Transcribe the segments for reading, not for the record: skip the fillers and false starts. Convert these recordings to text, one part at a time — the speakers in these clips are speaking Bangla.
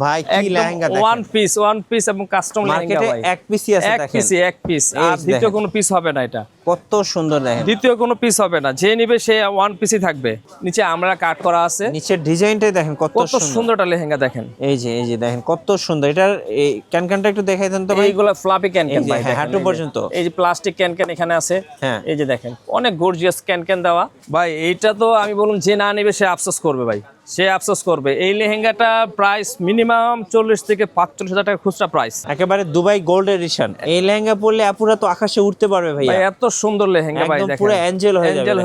ভাই কি লেহেঙ্গা দেখেন, ওয়ান পিস এবং কাস্টম লেহেঙ্গা ভাই, মার্কেটে এক পিসই আছে দেখেন, এক পিস আর দ্বিতীয় কোনো পিস হবে না, এটা কত সুন্দর দেখেন, দ্বিতীয় কোনো পিস হবে না, যে নিবে সে ওয়ান পিসই থাকবে। নিচে আমরা কাট করা আছে, নিচের ডিজাইনটাই দেখেন কত সুন্দর একটা লেহেঙ্গা দেখেন। এই যে দেখেন কত সুন্দর, এটার এই ক্যানক্যানটা একটু দেখাই দেন তো ভাই। এইগুলা ফ্লাপি ক্যানক্যান ভাই, হ্যাঁ হাঁটু পর্যন্ত, এই যে প্লাস্টিক ক্যানক্যান এখানে আছে, হ্যাঁ এই যে দেখেন অনেক গর্জিয়াস ক্যানক্যান দেওয়া ভাই। এইটা তো আমি বলুন যে না নেবে সে আফসোস করবে ভাই, সে আফসোস করবে। এই লেহেঙ্গাটা প্রাইস মিনিমাম 40 থেকে 45,000 টাকা খুচরা প্রাইস, একেবারে দুবাই গোল্ড এডিশন। এই লেহেঙ্গা পরলে আপুরা তো আকাশে উঠতে পারবে ভাই, এত সুন্দর লেহেঙ্গা ভাই, দেখেন পুরো অ্যাঞ্জেল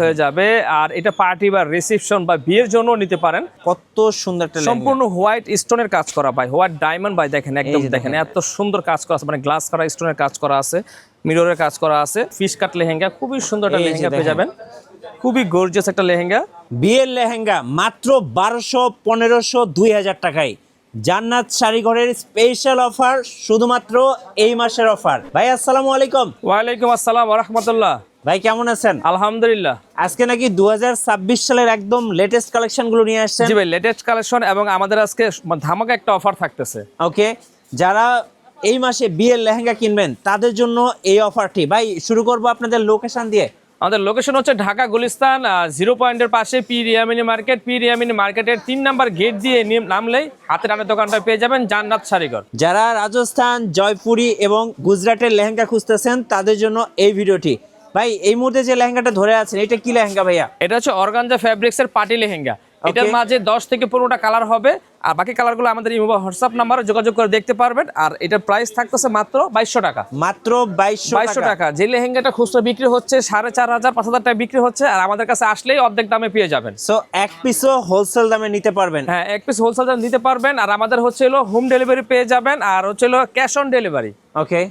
হয়ে যাবে। আর এটা পার্টি বা রিসেপশন বা বিয়ের জন্য নিতে পারেন। কত সুন্দর একটা লেহেঙ্গা, সম্পূর্ণ হোয়াইট স্টোনের কাজ করা ভাই, হোয়াইট ডায়মন্ড ভাই, দেখেন একদম দেখেন এত সুন্দর কাজ করা আছে, মানে গ্লাস করা স্টোনের কাজ করা আছে, মিররের কাজ করা আছে, ফিশ কাট লেহেঙ্গা, খুবই সুন্দর একটা লেহেঙ্গা পেয়ে যাবেন, খুবই গর্জিয়াস একটা লেহেঙ্গা। বিয়ের লেহেঙ্গা মাত্র 1200, 1500, 2000 টাকায়। জান্নাত শাড়িঘরের স্পেশাল অফার, শুধুমাত্র এই মাসের অফার। ভাই আসসালামু আলাইকুম। ওয়ালাইকুম আসসালাম ওয়া রাহমাতুল্লাহ। ভাই কেমন আছেন? আলহামদুলিল্লাহ। আজকে নাকি 2026 সালের একদম লেটেস্ট কালেকশন গুলো নিয়ে আসছেন। জি ভাই, লেটেস্ট কালেকশন এবং আমাদের আজকে ধামাকা একটা অফার থাকতেছে। ওকে, যারা এই মাসে বিয়ের লেহেঙ্গা কিনবেন তাদের জন্য এই অফারটি। ভাই শুরু করব আপনাদের লোকেশন দিয়ে। আমাদের লোকেশন হচ্ছে ঢাকা গুলিস্তান 0 পয়েন্টের পাশে পি রিয়ামিনী মার্কেট। পি রিয়ামিনী মার্কেটের 3 নাম্বার গেট দিয়ে নামলেই হাতে ডানের দোকানটা পেয়ে যাবেন জান্নাত শাড়িঘর। যারা রাজস্থান, জয়পুরি এবং গুজরাটের লেহেঙ্গা খুঁজতেছেন তাদের জন্য এই ভিডিওটি। ভাই এই মুহূর্তে যে লেহেঙ্গাটা ধরে আছেন এটা কি লেহেঙ্গা ভাইয়া? এটা হচ্ছে অর্গানজা ফ্যাব্রিক্স এর পার্টি লেহেঙ্গা। এটার মাঝে 10 থেকে 15টা কালার হবে, আর বাকি কালারগুলো আমাদের ইমো বা হোয়াটসঅ্যাপ নাম্বারে যোগাযোগ করে দেখতে পারবেন। আর এটার প্রাইস থাকতেছে মাত্র 2200 টাকা। মাত্র 2200 টাকা। যে লেহেঙ্গাটা খুচরা বিক্রি হচ্ছে 4500 5000 টাকা বিক্রি হচ্ছে, আর আমাদের কাছে আসলেই অর্ধেক দামে পেয়ে যাবেন। সো এক পিসও হোলসেল দামে নিতে পারবেন। হ্যাঁ, এক পিস হোলসেল দামে নিতে পারবেন। আর আমাদের হচ্ছে হোম ডেলিভারি পেয়ে যাবেন, আর হচ্ছে ক্যাশ অন ডেলিভারি। ওকে,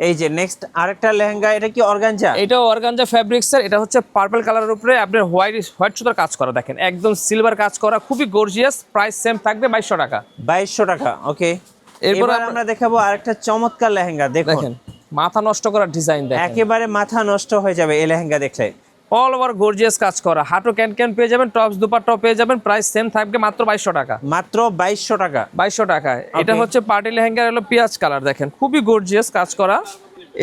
এই যে নেক্সট আরেকটা লেহেঙ্গা, এটা কি অর্গানজা? এটাও অর্গানজা ফ্যাব্রিক্স এর। এটা হচ্ছে পার্পল কালারের উপরে আপনার হোয়াইট সুতার কাজ করা, দেখেন একদম সিলভার কাজ করা, খুবই গর্জিয়াস। প্রাইস সেম থাকবে 2200 টাকা। 2200 টাকা। ওকে, এরপর আমরা দেখাবো আরেকটা চমৎকার লেহেঙ্গা। দেখেন মাথা নষ্ট করা ডিজাইন, দেখেন একেবারে মাথা নষ্ট হয়ে যাবে এই লেহেঙ্গা দেখলে। অল ওভার গর্জিয়াস কাজ করা, হাঁটু ক্যান পেয়ে যাবেন, টপস দুপাট্টাও পেয়ে যাবেন। প্রাইস সেম থাকবে মাত্র 2200 টাকা। মাত্র 2200 টাকা। 2200 টাকায়। এটা হচ্ছে পার্টি লেহেঙ্গা, হলো পেঁয়াজ কালার, দেখেন খুবই গর্জিয়াস কাজ করা।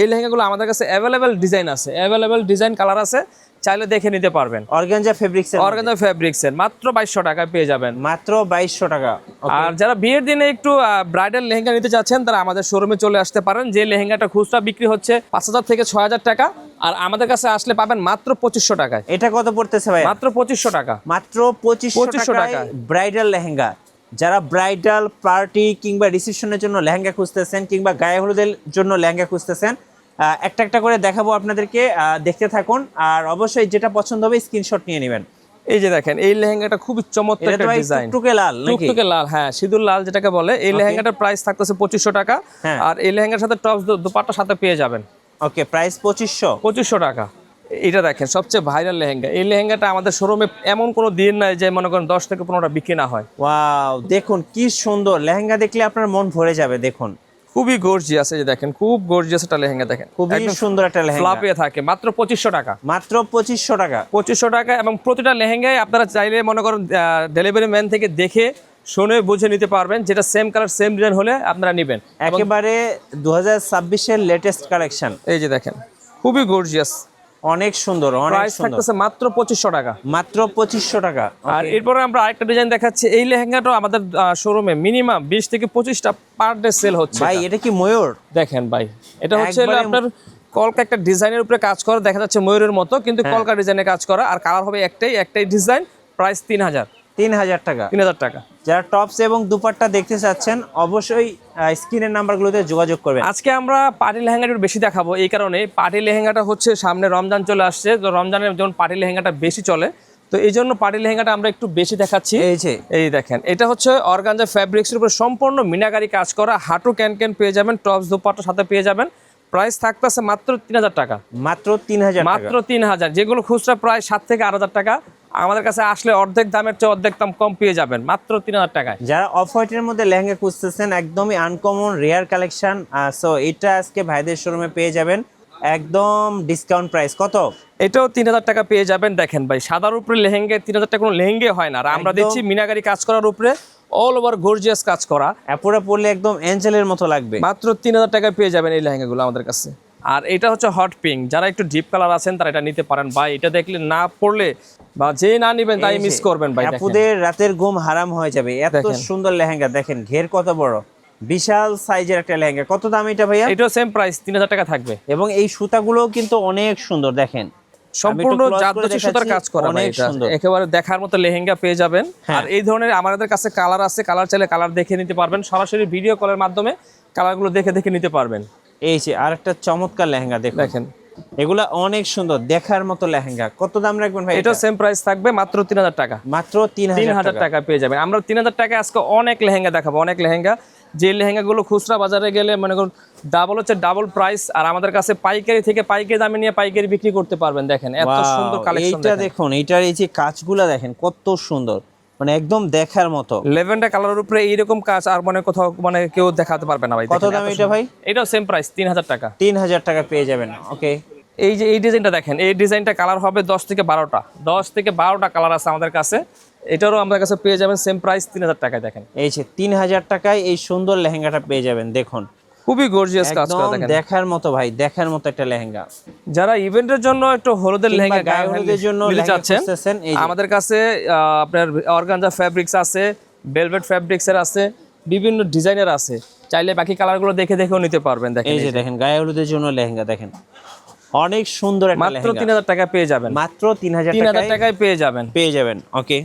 এই লেহেঙ্গাগুলো আমাদের কাছে অ্যাভেলেবেল ডিজাইন আছে, অ্যাভেলেবেল ডিজাইন কালার আছে, চাইলে দেখে নিতে পারবেন। অর্গানজা ফেব্রিক্স এর মাত্র 2200 টাকায় পেয়ে যাবেন। মাত্র 2200 টাকা। আর যারা বিয়ের দিনে একটু ব্রাইডাল লেহেঙ্গা নিতে চাচ্ছেন তারা আমাদের শোরুমে চলে আসতে পারেন। যে লেহেঙ্গাটা খুচরা বিক্রি হচ্ছে 5000 থেকে 6000 টাকা, আর আমাদের কাছে আসলে পাবেন মাত্র 2500 টাকায়। এটা কত পড়তেছে ভাই? মাত্র 2500 টাকা। মাত্র 2500 টাকা ব্রাইডাল লেহেঙ্গা। যারা ব্রাইডাল পার্টি কিংবা রিসেপশনের জন্য লেহেঙ্গা খুঁজতেছেন, কিংবা গায়ে হলুদের জন্য লেহেঙ্গা খুঁজতেছেন, একটা একটা করে দেখাবো আপনাদেরকে, দেখতে থাকুন। আর অবশ্যই যেটা পছন্দ হবে স্ক্রিনশট নিয়ে নেবেন। এই যে দেখেন এই লেহেঙ্গাটা খুবই চমৎকার একটা ডিজাইন, টুকটুকে লাল নাকি? টুকটুকে লাল, হ্যাঁ সিঁদুর লাল যেটাকে বলে। এই লেহেঙ্গাটার প্রাইস থাকতেছে 2500 টাকা। আর এই লেহেঙ্গার সাথে টপস দুপাট্টার সাথে পেয়ে যাবেন। ওকে, প্রাইস 2500 টাকা। এটা দেখেন সবচেয়ে ভাইরাল লেহেঙ্গা। এই লেহেঙ্গাটা আমাদের শোরুমে এমন কোনো দিন নাই যে মনে করেন 10 থেকে 15টা বিক্রি না হয়। ওয়াও, দেখুন কি সুন্দর লেহেঙ্গা, দেখলে আপনার মন ভরে যাবে। দেখুন খুবই গর্জিয়াস, এই যে দেখেন খুব গর্জিয়াস একটা লেহেঙ্গা, দেখেন খুবই সুন্দর একটা লেহেঙ্গা। ফ্লাপে থাকে, মাত্র 2500 টাকা। মাত্র 2500 টাকা। 2500 টাকা। এবং প্রতিটা লেহেঙ্গায় আপনারা চাইলে মনে করেন ডেলিভারি ম্যান থেকে দেখে শুনে বুঝে নিতে পারবেন, যেটা সেম কালার সেম ডিজাইন হলে আপনারা নেবেন। একেবারে 2026 এর লেটেস্ট কালেকশন। এই যে দেখেন খুবই গর্জিয়াস, অনেক সুন্দর, অনেক প্রাইস সুন্দর। থাকতেছে মাত্র 2500 টাকা। মাত্র 2500 টাকা। আর এরপরে আমরা আরেকটা ডিজাইন দেখাচ্ছি। এই লেহেঙ্গাটা আমাদের শোরুমে মিনিমাম 20 থেকে 25টা পার ডে সেল হচ্ছে। ভাই এটা কি ময়ূর? দেখেন ভাই, এটা হচ্ছে আপনার কলকা একটা ডিজাইনের উপরে কাজ করা, দেখা যাচ্ছে ময়ূরের মতো, কিন্তু কলকা ডিজাইনে কাজ করা। আর কালার হবে একটাই ডিজাইন। প্রাইস 3000 টাকা। 3000 টাকা। যারা টপস এবং দুপাট্টা দেখতে চাচ্ছেন অবশ্যই স্ক্রিনের নাম্বারগুলোতে যোগাযোগ করবেন। আজকে আমরা পার্টি লেহেঙ্গাটা বেশি দেখাবো, এই কারণে পার্টি লেহেঙ্গাটা হচ্ছে সামনে রমজান চলে আসছে, তো রমজানের যেমন পার্টি লেহেঙ্গাটা বেশি চলে, তো এই জন্য পার্টি লেহেঙ্গাটা আমরা একটু বেশি দেখাচ্ছি। এই দেখেন এটা হচ্ছে অর্গানজা ফ্যাব্রিক্সের উপর সম্পূর্ণ মিনাকারি কাজ করা, হাঁটু ক্যান পেয়ে যাবেন, টপস দুপাট্টার সাথে পেয়ে যাবেন। প্রাইস থাকতেছে মাত্র 3000 টাকা। মাত্র 3000 মাত্র 3000, যেগুলো খুচরা প্রায় 7 থেকে 8000 টাকা। আমাদের কাছে আসলে অর্ধেক দামের চেয়ে অর্ধেক দাম কম পেয়ে যাবেন মাত্র 3000 টাকায়। যারা অফ হোয়াইটের মধ্যে লেহেঙ্গা খুঁজতেছেন, একদমই আনকমন রেয়ার কালেকশন, সো এটা আজকে ভাইদের শোরুমে পেয়ে যাবেন একদম ডিসকাউন্ট প্রাইস। কত? এটাও 3000 টাকা পেয়ে যাবেন। দেখেন ভাই, সাদার উপরে লেহেঙ্গা 3000 টাকা কোনো লেহেঙ্গা হয় না, আর আমরা দিচ্ছি মিনাকারি কাজ করার উপরে অল ওভার গর্জিয়াস কাজ করা, পুরো পরলে একদম অ্যাঞ্জেলের মতো লাগবে। মাত্র 3000 টাকায় পেয়ে যাবেন এই লেহেঙ্গাগুলো আমাদের কাছে। আর এটা হচ্ছে হট পিঙ্ক, যারা একটু ডিপ কালার আছেন তারা এটা নিতে পারেন ভাই। এটা দেখলে না পড়লে বা যে না নিবেন তাই মিস করবেন ভাই। আপুদের রাতের ঘুম হারাম হয়ে যাবে, এত সুন্দর লেহেঙ্গা দেখেন, ঘের কত বড়, বিশাল সাইজের একটা লেহেঙ্গা। কত দাম এটা ভাইয়া? এটাও সেম প্রাইস 3000 টাকা থাকবে। এবং এই সুতাগুলো কিন্তু অনেক সুন্দর, দেখেন সম্পূর্ণ জাদুচি সুতার কাজ করা, অনেক এটা সুন্দর, একেবারে দেখার মতো লেহেঙ্গা পেয়ে যাবেন। আর এই ধরনের আমাদের কাছে কালার আছে, কালার চাইলে কালার দেখে নিতে পারবেন, সরাসরি ভিডিও কলের মাধ্যমে কালারগুলো দেখে দেখে নিতে পারবেন। এই যে আরেকটা চমৎকার লেহেঙ্গা দেখেন, এগুলা অনেক সুন্দর দেখার মতো লেহেঙ্গা। কত দাম রাখবেন ভাই? এটা সেম প্রাইস থাকবে মাত্র 3000 টাকা। মাত্র 3000 টাকা পেয়ে যাবেন। আমরা 3000 টাকায় আজকে অনেক লেহেঙ্গা দেখাবো, অনেক লেহেঙ্গা, যে লেহেঙ্গাগুলো খুচরা বাজারে গেলে মনে করুন ডাবল হচ্ছে ডাবল প্রাইস, আর আমাদের কাছে পাইকারি থেকে পাইকারি দামে নিয়ে পাইকারি বিক্রি করতে পারবেন। দেখেন এত সুন্দর কালেকশন, এইটা দেখুন, এইটার এই যে কাজগুলা দেখেন কত সুন্দর, মানে একদম দেখার মতো। লেভেন্ডার কালারের উপরে এইরকম কাজ আর মানে কোথাও মানে কেউ দেখাতে পারবে না ভাই। কত দাম এটা ভাই? এটাও সেম প্রাইস 3000 টাকা। 3000 টাকা পেয়ে যাবেন। ওকে, এই যে এই ডিজাইনটা দেখেন, এই ডিজাইনটা কালার হবে 10 থেকে 12টা কালার আছে আমাদের কাছে। এটারও আমাদের কাছে পেয়ে যাবেন সেম প্রাইস 3000 টাকায়। দেখেন এই যে 3000 টাকায় এই সুন্দর লেহেঙ্গাটা পেয়ে যাবেন। দেখুন খুবই গর্জিয়াস কাজ করা, দেখেন দেখার মতো ভাই, দেখার মতো একটা লেহেঙ্গা। যারা ইভেন্টের জন্য একটু হলুদের লেহেঙ্গা, গায়ে হলুদের জন্য নিতে চাচ্ছেন, আমাদের কাছে আপনার অর্গানজা ফ্যাব্রিক্স আছে, ভেলভেট ফ্যাব্রিক্সের আছে, বিভিন্ন ডিজাইনের আছে, চাইলে বাকি কালারগুলো দেখে দেখেও নিতে পারবেন। দেখেন এই যে দেখেন গায়ে হলুদের জন্য লেহেঙ্গা, দেখেন অনেক সুন্দর একটা মাত্র লেহেঙ্গা। 3000 টাকা পেয়ে যাবেন। মাত্র 3000 টাকায় পেয়ে যাবেন। ওকে,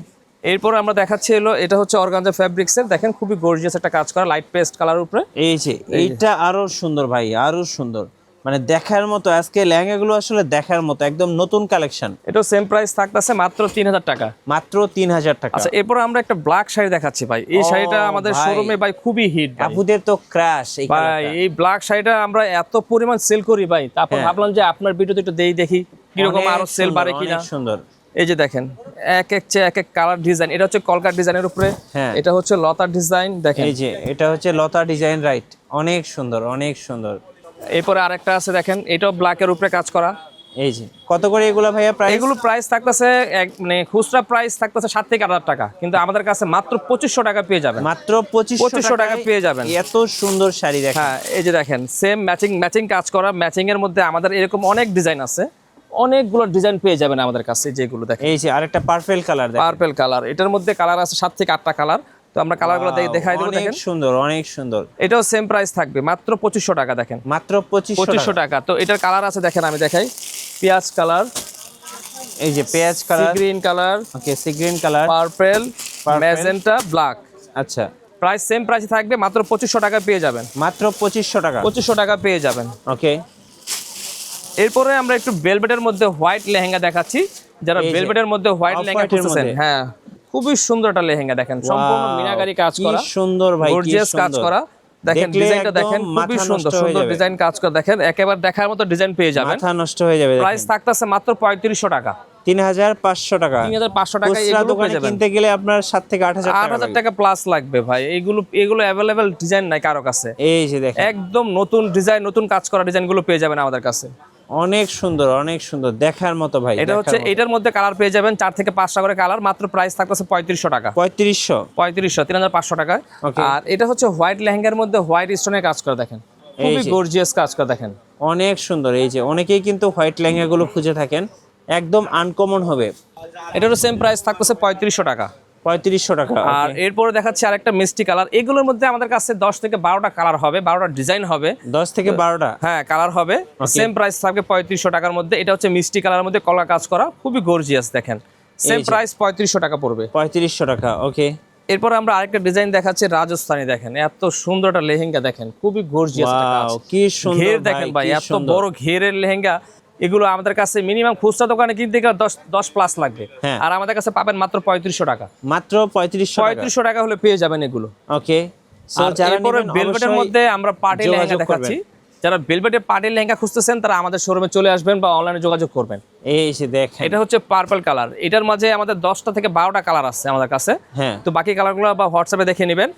এরপর আমরা দেখাচ্ছি হলো এটা হচ্ছে অর্গানজা ফ্যাব্রিক্সের, দেখেন খুবই গর্জিয়াস একটা কাজ করা, লাইট পেস্ট কালার উপরে। এই যে এইটা আরো সুন্দর ভাই, আরো সুন্দর, মানে দেখার মতো। আজকে লেহেঙ্গাগুলো আসলে দেখার মতো, একদম নতুন কালেকশন। এটা সেম প্রাইস থাকতেছে মাত্র 3000 টাকা। মাত্র 3000 টাকা। আচ্ছা, এরপর আমরা একটা ব্ল্যাক শাড়ি দেখাচ্ছি ভাই। এই শাড়িটা আমাদের শোরুমে ভাই খুবই হিট, আপুদের তো ক্রাশ এই ভাই। এই ব্ল্যাক শাড়িটা আমরা এত পরিমাণ সেল করি ভাই, তারপর ভাবলাম যে আপনার ভিডিওতে একটু দেখি কিরকম আরো সেল বাড়ে কিনা। সুন্দর, এই যে দেখেন এক এক কালার ডিজাইন। এটা হচ্ছে কলকার ডিজাইনের উপরে, এটা হচ্ছে লতার ডিজাইন। দেখেন এই যে এটা হচ্ছে লতা ডিজাইন, রাইট, অনেক সুন্দর, অনেক সুন্দর। এরপরে আরেকটা আছে দেখেন, এটাও ব্ল্যাকের উপরে কাজ করা। এই যে কত করে এগুলো ভাইয়া প্রাইস? এগুলো প্রাইস থাকতেছে মানে খুচরা প্রাইস থাকতেছে 7 থেকে 8000 টাকা, কিন্তু আমাদের কাছে মাত্র 2500 টাকা পেয়ে যাবেন। মাত্র 2500 টাকা পেয়ে যাবেন। এত সুন্দর শাড়ি দেখেন। হ্যাঁ, এই যে দেখেন সেম ম্যাচিং কাজ করা। ম্যাচিং এর মধ্যে আমাদের এরকম অনেক ডিজাইন আছে, অনেকগুলো ডিজাইন পেয়ে যাবেন আমাদের কাছে। যেগুলো দেখেন, এই যে আরেকটা পার্পল কালার, পার্পল কালার, এটার মধ্যে কালার আছে 7 থেকে 8টা কালার। তো আমরা কালারগুলো দেখাই দেব। দেখেন অনেক সুন্দর, অনেক সুন্দর। এটাও সেম প্রাইস থাকবে মাত্র 2500 টাকা। দেখেন মাত্র 2500 টাকা। তো এটার কালার আছে, দেখেন আমি দেখাই। পেঁয়াজ কালার, এই যে পেঁয়াজ colour, green colour, okay, sea green colour, purple, magenta, black. আচ্ছা, প্রাইস সেম প্রাইস থাকবে, মাত্র 2500 টাকা পেয়ে যাবেন। মাত্র 2500 টাকা। 2500 টাকা পেয়ে যাবেন। ওকে, এরপরে আমরা একটু ভেলভেটের মধ্যে হোয়াইট লেহেঙ্গা দেখাচ্ছি। যারা ভেলভেটের মধ্যে হোয়াইট লেহেঙ্গা খুঁজছেন, হ্যাঁ খুবই সুন্দর একটা লেহেঙ্গা। দেখেন সম্পূর্ণ মিনাকারি কাজ করা, কি সুন্দর ভাই, গর্জিয়াস কাজ করা। দেখেন ডিজাইনটা দেখেন, খুবই সুন্দর সুন্দর ডিজাইন কাজ করা। দেখেন একেবারে দেখার মতো ডিজাইন পেয়ে যাবেন, মাথা নষ্ট হয়ে যাবে। প্রাইস থাকতেছে মাত্র 3500 টাকা। 3500 টাকা। 3500 টাকা এগুলো পেয়ে যাবেন। কিনতে গেলে আপনার 7 থেকে 8000 টাকা প্লাস লাগবে ভাই। এগুলো अवेलेबल ডিজাইন নাই কারো কাছে। এই যে দেখেন একদম নতুন ডিজাইন, নতুন কাজ করা ডিজাইনগুলো পেয়ে যাবেন আমাদের কাছে। অনেক সুন্দর, অনেক সুন্দর, দেখার মতো ভাই। এটা হচ্ছে এটার মধ্যে কালার পেয়ে যাবেন 4 থেকে 5টা করে কালার। মাত্র প্রাইস থাকতেছে 3500 টাকা। 3500 টাকায়। আর এটা হচ্ছে হোয়াইট লেহেঙ্গার মধ্যে হোয়াইট স্টোনের কাজ করা। দেখেন খুবই গর্জিয়াস কাজ করা, দেখেন অনেক সুন্দর। এই যে অনেকেই কিন্তু হোয়াইট লেহেঙ্গাগুলো খুঁজে থাকেন, একদম আনকমন হবে। এটারও সেম প্রাইস থাকতেছে 3500 টাকা। 3500 টাকা। আর এরপরে দেখাচ্ছি আরেকটা মিষ্টি কালার। এগুলোর মধ্যে আমাদের কাছে 10 থেকে 12টা কালার হবে, 12টা ডিজাইন হবে। 10 থেকে 12টা, হ্যাঁ কালার হবে। সেম প্রাইস থাকবে 3500 টাকার মধ্যে। এটা হচ্ছে মিষ্টি কালারের মধ্যে কলা কাজ করা, খুবই গর্জিয়াস। দেখেন সেম প্রাইস 3500 টাকা পড়বে। 3500 টাকা। ওকে, এরপর আমরা আরেকটা ডিজাইন দেখাচ্ছি রাজস্থানী। দেখেন এত সুন্দর একটা লেহেঙ্গা, দেখেন খুবই গর্জিয়াস একটা কাজ। কি সুন্দর ঘের দেখেন ভাই, এত বড় ঘেরের লেহেঙ্গা। এগুলো আমাদের কাছে মিনিমাম খুচরা দোকানে কিনতে গেলে 10 প্লাস লাগবে, আর আমাদের কাছে পাবেন মাত্র 3500 টাকা। মাত্র 3500 টাকা হলে পেয়ে যাবেন এগুলো। ওকে, সো যারা এরপরে ভেলভেটের মধ্যে আমরা পার্টি লেহেঙ্গা দেখাচ্ছি। যারা ভেলভেটে পার্টি লেহেঙ্গা খুঁজতেছেন তারা আমাদের শোরুমে চলে আসবেন বা অনলাইনে যোগাযোগ করবেন। এই যে দেখেন, এটা হচ্ছে পার্পল কালার। এটার মাঝে আমাদের 10টা থেকে 12টা কালার আছে আমাদের কাছে। তো বাকি কালারগুলো বা হোয়াটসঅ্যাপে দেখে নেবেন।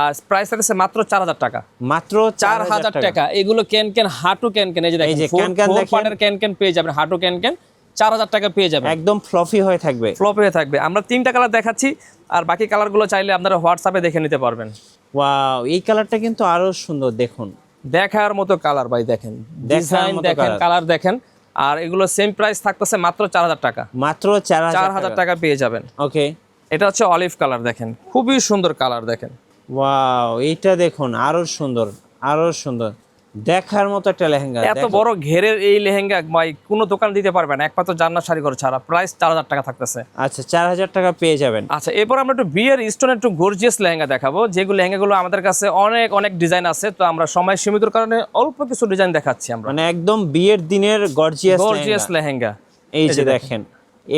আর প্রাইস আছে মাত্র 4000 টাকা। মাত্র 4000 টাকা। এগুলো ক্যান হাঁটু ক্যান, এই যে দেখেন ফোর ক্যান পেয়ে যাবেন, হাঁটু ক্যান 4000 টাকা পেয়ে যাবেন। একদম ফ্লফি হয়ে থাকবে, ফ্লপ হয়ে থাকবে। আমরা 3টা কালার দেখাচ্ছি। আর বাকি কালারগুলো চাইলে আপনারা হোয়াটসঅ্যাপে দেখে নিতে পারবেন। ওয়াও, এই কালারটা কিন্তু আরো সুন্দর, দেখুন দেখার মতো কালার ভাই, দেখেন ডিজাইন মতো দেখেন, colour। কালার দেখেন। আর এগুলো সেম প্রাইস থাকতেছে মাত্র 4000 টাকা। মাত্র 4000 4000 টাকা পেয়ে যাবেন। ওকে, এটা হচ্ছে অলিভ কালার, দেখেন খুবই সুন্দর কালার দেখেন। ওয়াও, এইটা দেখুন আরো সুন্দর, আরো সুন্দর, দেখার মতো একটা লেহেঙ্গা। এত বড় ঘেরের এই লেহেঙ্গা ভাই কোনো দোকান দিতে পারবে না, একমাত্র জান্নাত শাড়িঘর ছাড়া। প্রাইস 4000 টাকা থাকতেছে। আচ্ছা, 4000 টাকা পেয়ে যাবেন। আচ্ছা, এরপর আমরা একটু বিয়ের স্টোনের একটু গর্জিয়াস লেহেঙ্গা দেখাবো, যেগুলো লেহেঙ্গাগুলো আমাদের কাছে অনেক অনেক ডিজাইন আছে। তো আমরা সময় সীমিতর কারণে অল্প কিছু ডিজাইন দেখাচ্ছি আমরা। মানে একদম বিয়ের দিনের গর্জিয়াস লেহেঙ্গা, এই যে দেখেন,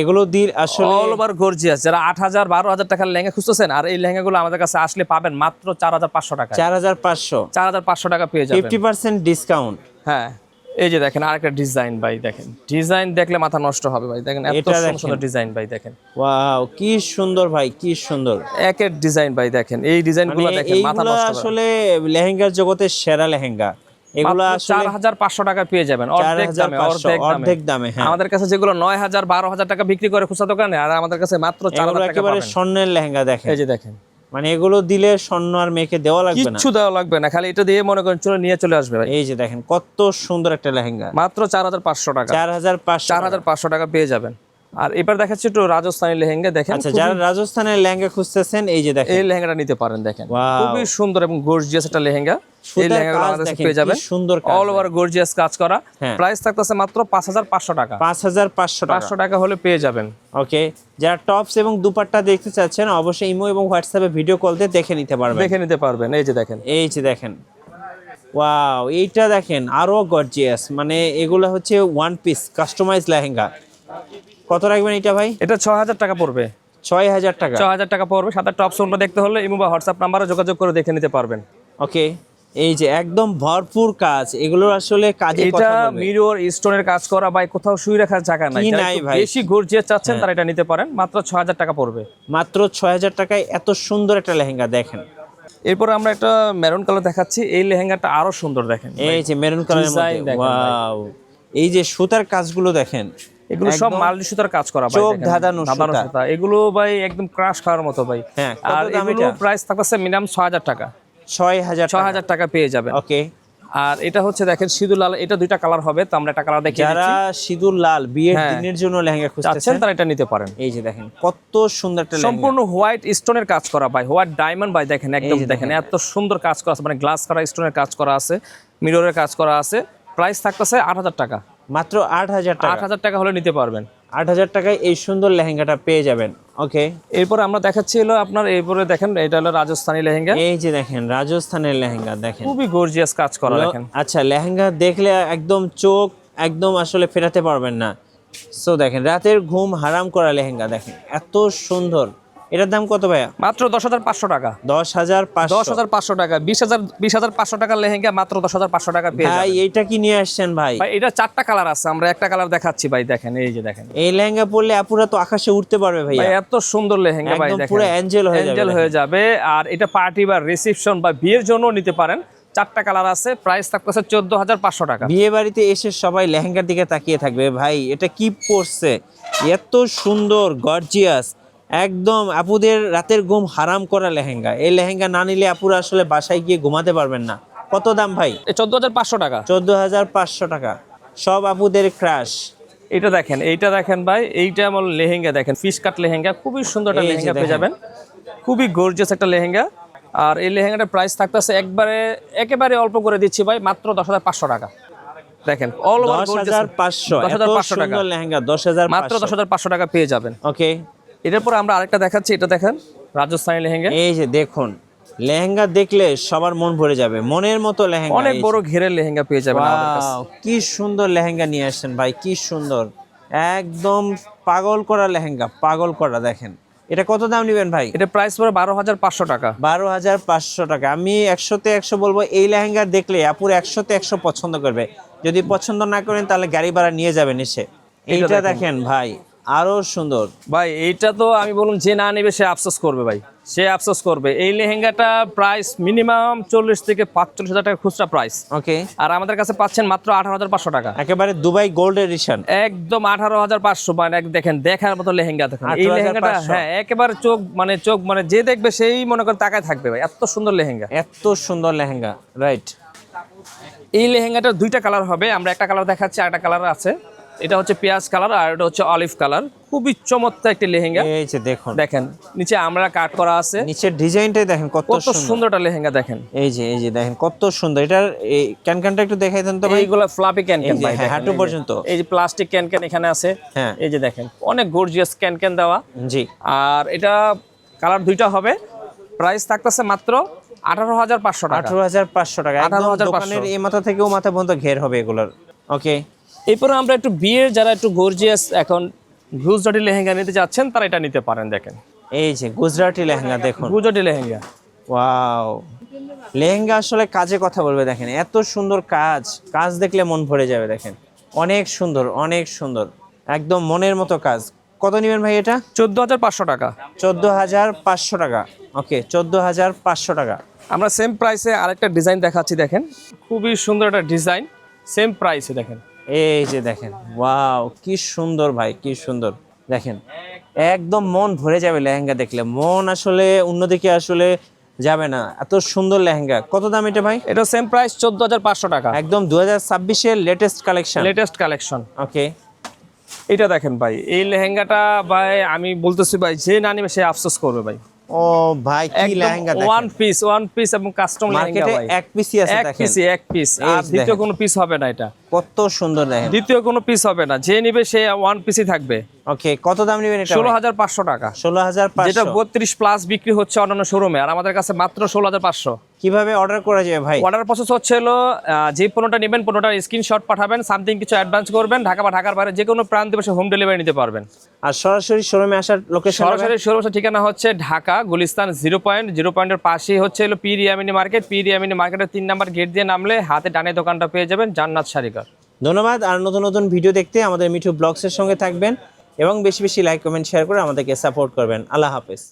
এগুলো দিয়ে আসলে অল ওভার গর্জিয়াস। যারা 8000 12000 টাকার লেহেঙ্গা খুঁজতেছেন, আর এই লেহেঙ্গাগুলো আমাদের কাছে আসলে পাবেন মাত্র 4500 টাকা। 4500 টাকা পেয়ে যাবেন, 50% ডিসকাউন্ট। হ্যাঁ, এই যে দেখেন আরেকটা ডিজাইন ভাই, দেখেন ডিজাইন দেখলে মাথা নষ্ট হবে ভাই, দেখেন এত সুন্দর ডিজাইন ভাই, দেখেন ওয়াও, কি সুন্দর ভাই, কি সুন্দর একের ডিজাইন ভাই, দেখেন এই ডিজাইনগুলো দেখেন মাথা নষ্ট হবে। আসলে লেহেঙ্গার জগতের সেরা লেহেঙ্গা এগুলো। আসলে 4500 টাকা পেয়ে যাবেন অর্ধেক দামে। হ্যাঁ, আমাদের কাছে যেগুলো 9000 12000 টাকা বিক্রি করে খুচরা দোকানে, আর আমাদের কাছে মাত্র 4000 টাকা একেবারে পাবেন। স্বর্ণের লেহেঙ্গা দেখেন, এই যে দেখেন, মানে এগুলো দিলে স্বর্ণ আর মেয়েকে দেওয়া লাগবে না, কিচ্ছু দেওয়া লাগবে না, খালি এটা দিয়ে মনে করেন নিয়ে চলে আসবে ভাই। এই যে দেখেন কত সুন্দর একটা লেহেঙ্গা, মাত্র 4500 টাকা। 4500 টাকা পেয়ে যাবেন। আর এবার দেখাচ্ছি একটু রাজস্থানী লেহেঙ্গা, দেখেন আচ্ছা, যারা রাজস্থানের লেহেঙ্গা খুঁজতেছেন, এই যে দেখেন এই লেহেঙ্গাটা নিতে পারেন, দেখেন Wow। খুবই সুন্দর এবং গর্জিয়াস একটা লেহেঙ্গা। এই লেহেঙ্গাগুলো আমাদের কাছে পেয়ে যাবেন, সুন্দর অল ওভার গর্জিয়াস কাজ করা। হ্যাঁ। প্রাইস থাকতেছে মাত্র 5500 টাকা। 5500 টাকা। 500 টাকা হলে পেয়ে যাবেন। ওকে, যারা টপস এবং দুপাট্টা দেখতে চাচ্ছেন, অবশ্যই ইমো এবং হোয়াটসঅ্যাপে ভিডিও কল দিয়ে দেখে নিতে পারবেন। এই যে দেখেন, এই যে দেখেন, ওয়াও, এইটা দেখেন আরো গর্জিয়াস। মানে এগুলো হচ্ছে ওয়ান পিস কাস্টমাইজ লেহেঙ্গা। কত রাখবেন এটা ভাই? এটা 6000 টাকা পড়বে। 6000 টাকা। 6000 টাকা পড়বে। সাদা টপ সোনটা দেখতে হলে ইমো বা হোয়াটসঅ্যাপ নাম্বারে যোগাযোগ করে দেখে নিতে পারবেন। ওকে, এই যে একদম ভরপুর কাজ, এগুলো আসলে কাজে কথা এটা বলবে। মিরর স্টোনের কাজ করা ভাই, কোথাও শুই রাখার জায়গা নাই। কি যারা নাই একটু ভাই? বেশি গর্জিয়াস চাচ্ছেন তারা এটা নিতে পারেন, মাত্র 6000 টাকা পড়বে। মাত্র 6000 টাকায় এত সুন্দর একটা লেহেঙ্গা দেখেন। এরপর আমরা একটা মেরুন কালার দেখাচ্ছি, এই লেহেঙ্গাটা আরো সুন্দর, দেখেন এই যে মেরুন কালারের মধ্যে, Design দেখেন ভাই। ওয়াও, এই যে সুতার কাজগুলো দেখেন, এগুলো সব মাল্টি সুতার কাজ করা ভাই, চোখ দেখেন, ধাঁধানো সুতা। সুতা। এগুলো ভাই একদম ক্রাশ খাওয়ার মতো ভাই। হ্যাঁ, কত আর দাম এগুলো এটা? প্রাইস থাকছে মিনিমাম 6000 টাকা। 6000 টাকা পেয়ে যাবেন। ওকে, আর এটা হচ্ছে দেখেন সিঁদুর লাল, এটা দুইটা কালার হবে, তো আমরা একটা কালার দেখিয়ে যারা দিচ্ছি। সিঁদুর লাল বিয়ের হ্যাঁ। দিনের জন্য লেহেঙ্গা চাচ্ছেন খুঁজতেছেন, তারা এটা নিতে পারেন। এই যে দেখেন কত সুন্দর একটা লেহেঙ্গা। সম্পূর্ণ হোয়াইট স্টোনের কাজ করা ভাই, হোয়াইট ডায়মন্ড ভাই, দেখেন একদম যে দেখেন এত সুন্দর কাজ করা আছে, মানে গ্লাস করা স্টোনের কাজ করা আছে, মিররের কাজ করা আছে। প্রাইস থাকতেছে 8000 টাকা। মাত্র 8000 টাকা। 8000 টাকা হলে নিতে পারবেন। 8000 টাকায় এই সুন্দর লেহেঙ্গাটা পেয়ে যাবেন। ওকে, এরপর আমরা দেখাচ্ছি হলো আপনার, এরপরে দেখেন এটা হলো রাজস্থানী লেহেঙ্গা, এই যে দেখেন রাজস্থানের লেহেঙ্গা দেখেন, খুবই গর্জিয়াস কাজ করা দেখেন। আচ্ছা, লেহেঙ্গা দেখলে একদম চোখ একদম আসলে ফেরাতে পারবেন না। সো দেখেন রাতের ঘুম হারাম করা লেহেঙ্গা দেখেন, এত সুন্দর। এটার দাম কত ভাইয়া? মাত্র 10500 টাকা। 10500 10500 টাকা। 20500 টাকার লেহেঙ্গা মাত্র 10500 টাকা পেয়ে ভাই, যাবেন। এইটা কি নিয়ে আসছেন ভাই? ভাই এটা 4টা কালার আছে, আমরা একটা কালার দেখাচ্ছি ভাই, দেখেন এই যে দেখেন, এই লেহেঙ্গা পরলে আপুরা তো আকাশে উঠতে পারবে ভাইয়া। ভাই এত সুন্দর লেহেঙ্গা ভাই, একদম দেখেন পুরো অ্যাঞ্জেল হয়ে যাবে। অ্যাঞ্জেল হয়ে যাবে। আর এটা পার্টি বা রিসেপশন বা বিয়ের জন্য নিতে পারেন। 4টা কালার আছে, প্রাইস থাকতেছে 14500 টাকা। বিয়ে বাড়িতে এসে সবাই লেহেঙ্গার দিকে তাকিয়ে থাকবে, ভাই এটা কি পরছে, এত সুন্দর গর্জিয়াস, একদম আপুদের রাতের ঘুম হারাম করা লেহেঙ্গা। এই লেহেঙ্গা না নিলে আপুরা আসলে বাসায় গিয়ে ঘুমাতে পারবেন না। কত দাম ভাই? 14500 টাকা। 14500 টাকা, সব আপুদের ক্রাশ। এটা দেখেন, এইটা দেখেন ভাই, এইটা আমার লেহেঙ্গা দেখেন, ফিশ কাট লেহেঙ্গা, খুবই সুন্দর একটা এই যে লেহেঙ্গা পেয়ে দেখেন। যাবেন, খুবই গর্জিয়াস একটা লেহেঙ্গা। আর এই লেহেঙ্গাটার প্রাইস থাকতেছে একেবারে অল্প করে দিচ্ছি ভাই, মাত্র 10500 টাকা। দেখেন অল ওভার 10500, এত 10500 টাকা, সুন্দর লেহেঙ্গা 10500, মাত্র 10500 টাকা পেয়ে যাবেন। ওকে, এটার পর আমরা আরেকটা দেখাচ্ছি, এটা দেখেন রাজস্থানী লেহেঙ্গা, এই যে দেখুন লেহেঙ্গা দেখলে সবার মন ভরে যাবে, মনের মতো লেহেঙ্গা। অনেক বড় ঘেরের লেহেঙ্গা পেয়ে যাবেন আমাদের কাছে। Wow, কি সুন্দর লেহেঙ্গা নিয়ে আসছেন ভাই, কি সুন্দর, একদম পাগল করা লেহেঙ্গা, পাগল করা। দেখেন এটা কত দাম নেবেন ভাই? এটা প্রাইস পড়ে 12500 টাকা। 12500 টাকা। আমি 100-তে 100 বলবো, এই লেহেঙ্গা দেখলে আপুর 100-তে 100 পছন্দ করবে। যদি পছন্দ না করেন তাহলে গাড়ি ভাড়া নিয়ে যাবেন এসে। এইটা দেখেন ভাই, আরো সুন্দর ভাই এইটা তো আমি বলুন যে না নেবে সে আফসোস করবে ভাই। সে আফসোস করবে। এই লেহেঙ্গাটা প্রাইস মিনিমাম 40 থেকে 45,000 টাকা খুচরা প্রাইস, ওকে, আর আমাদের কাছে পাচ্ছেন মাত্র 18,500 টাকা। একেবারে দুবাই গোল্ড এডিশন, একদম 18,500, মানে দেখেন দেখার মতো লেহেঙ্গা। দেখেন এই লেহেঙ্গাটা, হ্যাঁ একেবারে চোখ মানে যে দেখবে সেই মনে করে তাকায় থাকবে ভাই, এত সুন্দর লেহেঙ্গা, এত সুন্দর লেহেঙ্গা, রাইট। এই লেহেঙ্গাটার দুইটা কালার হবে, আমরা একটা কালার দেখাচ্ছি, আরেকটা কালার আছে। এটা হচ্ছে পেঁয়াজ কালার আর এটা হচ্ছে অলিভ কালার। খুবই চমৎকার একটি লেহেঙ্গা। এই যে দেখুন, দেখেন নিচে আমরা কাট করা আছে, নিচের ডিজাইনটাই দেখেন কত সুন্দর একটা লেহেঙ্গা। দেখেন এই যে দেখেন কত সুন্দর। এটার এই ক্যানক্যানটা একটু দেখাই দেন তো ভাই। এইগুলা ফ্লাপি ক্যানক্যান ভাই, হ্যাঁ, হাঁটু পর্যন্ত। এই যে প্লাস্টিক ক্যানক্যান এখানে আছে, হ্যাঁ, এই যে দেখেন অনেক গর্জিয়াস ক্যানক্যান দেওয়া। জি, আর এটা কালার দুইটা হবে, প্রাইস থাকতেছে মাত্র 18,500 টাকা। 18,500 টাকা, একদম 18,500 দোকানের এই মাথা থেকে ও মাথা পর্যন্ত ঘের হবে এগুলোর। ওকে, এরপরে আমরা একটু বিয়ের যারা একটু গর্জিয়াস এখন গুজরাটি লেহেঙ্গা নিতে যাচ্ছেন তারা এটা নিতে পারেন। দেখেন এই যে গুজরাটি লেহেঙ্গা দেখুন, গুজরাটি লেহেঙ্গা। ওয়াও, লেহেঙ্গা আসলে কাজে কথা বলবে। দেখেন এত সুন্দর কাজ দেখলে মন ভরে যাবে। দেখেন অনেক সুন্দর, অনেক সুন্দর, একদম মনের মতো কাজ। কত নেবেন ভাই এটা? 14,500 টাকা। 14,500 টাকা। ওকে, 14,500 টাকা। আমরা সেম প্রাইসে আরেকটা ডিজাইন দেখাচ্ছি। দেখেন খুবই সুন্দর একটা ডিজাইন, সেম প্রাইসে। দেখেন এই যে দেখেন, ওয়াও কি সুন্দর ভাই, কি সুন্দর। দেখেন একদম মন ভরে যাবে লেহেঙ্গা দেখলে, মন আসলে অন্যদিকে আসলে যাবে না। এত সুন্দর লেহেঙ্গা। কত দাম এটা ভাই? এটা সেম প্রাইস 14,500 টাকা, একদম 2026-এর লেটেস্ট কালেকশন। ওকে, এটা দেখেন ভাই, এই লেহেঙ্গাটা ভাই আমি বলতেছি ভাই, যে না নিবে সে আফসোস করবে ভাই। ও ভাই কি লেহেঙ্গা দেখেন, ওয়ান পিস এবং কাস্টম লেহেঙ্গা মার্কেটে ভাই। এক পিসই আছে দেখেন, এক পিস, এই আর যে দ্বিতীয় দেখেন। কোনো পিস হবে না। এটা কত সুন্দর দেখেন, দ্বিতীয় কোনো পিস হবে না, যে নিবে সে ওয়ান পিসই থাকবে। ওকে, কত দাম নেবেন এটা? 16,500 টাকা। 16,500, যেটা 32 প্লাস বিক্রি হচ্ছে অন্যান্য শোরুমে, আর আমাদের কাছে মাত্র 16,500। কিভাবে অর্ডার করা যাবে ভাই? অর্ডার প্রসেস হচ্ছে হলো, যে পণ্যটা নেবেন পণ্যটার স্ক্রিনশট পাঠাবেন, সামথিং কিছু অ্যাডভান্স করবেন, ঢাকা বা ঢাকার বাইরে যে কোনো প্রান্তে বসে হোম ডেলিভারি নিতে পারবেন। আর সরাসরি শোরুমে আসার লোকেশন? সরাসরি শোরুমের ঠিকানা হচ্ছে ঢাকা গুলিস্তান 0 পয়েন্টের পাশেই হচ্ছে হলো পীর ইয়ামিনী মার্কেট। পীর ইয়ামিনী মার্কেটের 3 নাম্বার গেট দিয়ে নামলে হাতে ডানে দোকানটা পেয়ে যাবেন, জান্নাত শাড়িঘর। ধন্যবাদ। আর নতুন নতুন ভিডিও দেখতে আমাদের মিঠু ব্লগসের সঙ্গে থাকবেন এবং বেশি বেশি লাইক, কমেন্ট, শেয়ার করে আমাদেরকে সাপোর্ট করবেন। আল্লাহ হাফেজ।